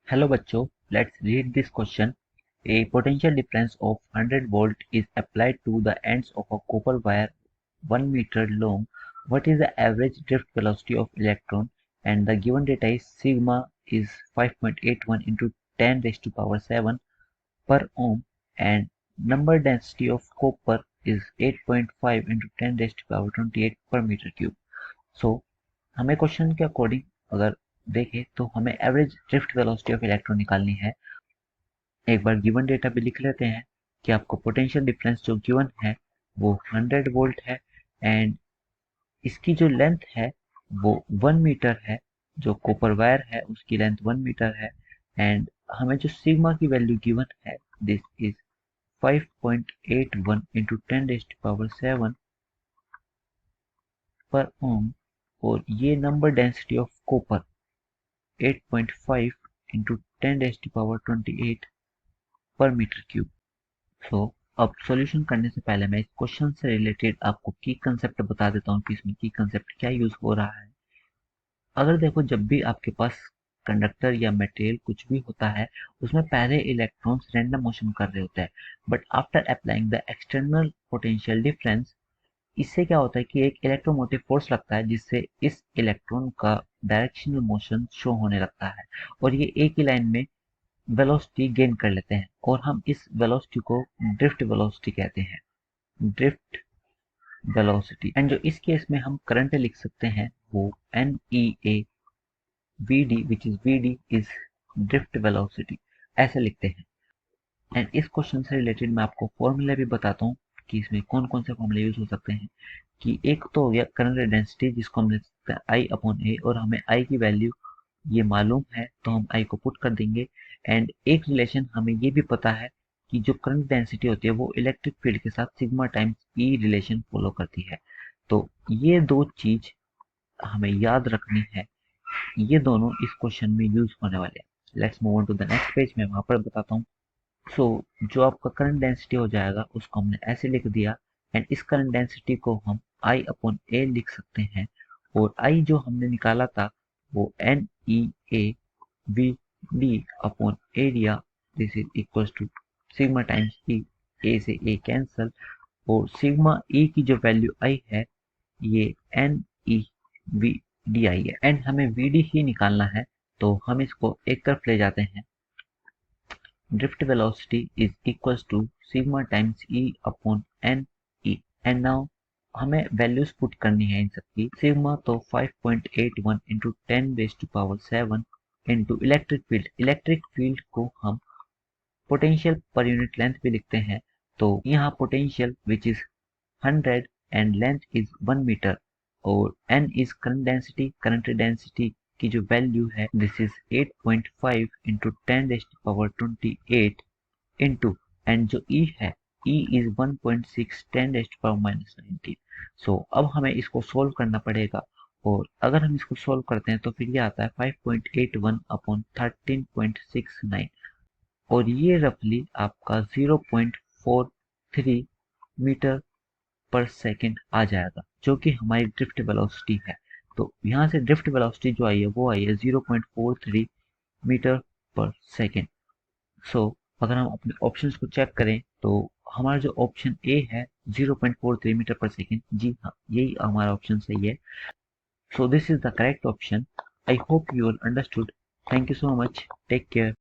Hello बच्चों, let's read this question. A potential difference of 100 volt is applied to the ends of a copper wire 1 meter long. What is the average drift velocity of electron? And the given data is sigma is 5.81 into 10 raised to power 7 per ohm and number density of copper is 8.5 into 10 raised to power 28 per meter cube. So हमें question के according अगर देखें तो हमें average drift velocity of electron निकालनी है। एक बार given data भी लिख लेते हैं कि आपको पोटेंशियल डिफरेंस जो गिवन है वो 100 वोल्ट है एंड इसकी जो लेंथ है वो 1 मीटर है। जो कॉपर वायर है उसकी लेंथ 1 मीटर है एंड हमें जो सिग्मा की वैल्यू गिवन है this is 5.81 into 10 raised to power 7 पर ओम और ये number density of copper 8.5 into 10 raised to power 28 पर मीटर क्यूब। सो अब सॉल्यूशन करने से पहले मैं इस क्वेश्चन से रिलेटेड आपको की कंसेप्ट बता देता हूँ कि इसमें की कंसेप्ट क्या यूज हो रहा है। अगर देखो जब भी आपके पास कंडक्टर या मटेरियल कुछ भी होता है उसमें पहले इलेक्ट्रॉन्स रैंडम मोशन कर रहे होते हैं but after applying the external potential difference इससे क्या होता है कि एक इलेक्ट्रोमोटिव फोर्स लगता है जिससे इस इलेक्ट्रॉन का डायरेक्शनल मोशन शो होने लगता है और ये एक ही लाइन में वेलोसिटी गेन कर लेते हैं और हम इस वेलोसिटी को ड्रिफ्ट वेलोसिटी कहते हैं। ड्रिफ्ट वेलोसिटी एंड जो इस केस में हम करंट लिख सकते हैं वो N E A V D which is V D is drift velocity ऐसे लिखते हैं। एंड इस क्वेश्चन से रिलेटेड मैं आपको फॉर्मूला भी बताता हूँ कि इसमें कौन कौन से फॉर्मूले यूज हो सकते हैं। कि एक तो हो गया करंट डेंसिटी जिसको हम लिख सकते हैं आई अपॉन ए और हमें आई की वैल्यू ये मालूम है तो हम आई को पुट कर देंगे एंड एक रिलेशन हमें ये भी पता है कि जो करंट डेंसिटी होती है वो इलेक्ट्रिक फील्ड के साथ सिग्मा टाइम्स ई रिलेशन फॉलो करती है। तो ये दो चीज हमें याद रखनी है, ये दोनों इस क्वेश्चन में यूज होने वाले हैं। Let's move on to the next page, मैं वहां पर बताता हूँ। सो जो आपका करंट डेंसिटी हो जाएगा उसको हमने ऐसे लिख दिया एंड इस करंट डेंसिटी को हम आई अपॉन ए लिख सकते हैं और आई जो हमने निकाला था वो N E A V D upon area this is equal to sigma times E, A से ए कैंसल और सिग्मा ई की जो वैल्यू आई है ये N E V D I है एंड हमें वी डी ही निकालना है तो हम इसको एक तरफ ले जाते हैं। Drift velocity is equals to sigma times e upon n e and now हमें वैल्यूज पुट करनी है इन सबकी। सिग्मा तो 5.81 into 10 raise to power 7 into electric field को हम पोटेंशियल पर यूनिट लेंथ भी लिखते हैं। तो यहाँ potential which is 100 and length is 1 metre और n इज करंट डेंसिटी की जो वैल्यू है this is 8.5 into 10 raised to power 28 into and जो e है e is 1.6 10 raised to power -19। So अब हमें इसको सोल्व करना पड़ेगा और अगर हम इसको सोल्व करते हैं तो फिर ये आता है 5.81 अपॉन 13.69 और ये रफली आपका 0.43 मीटर पर सेकेंड आ जाएगा जो कि हमारी ड्रिफ्ट वेलोसिटी है। तो यहाँ से ड्रिफ्ट वेलोसिटी जो आई है वो आई है 0.43 मीटर पर सेकेंड। सो अगर हम अपने ऑप्शंस को चेक करें तो हमारा जो ऑप्शन ए है 0.43 मीटर पर सेकेंड, जी हाँ यही हमारा ऑप्शन सही है। So this is the correct option. I hope you all understood. Thank you so much, take care.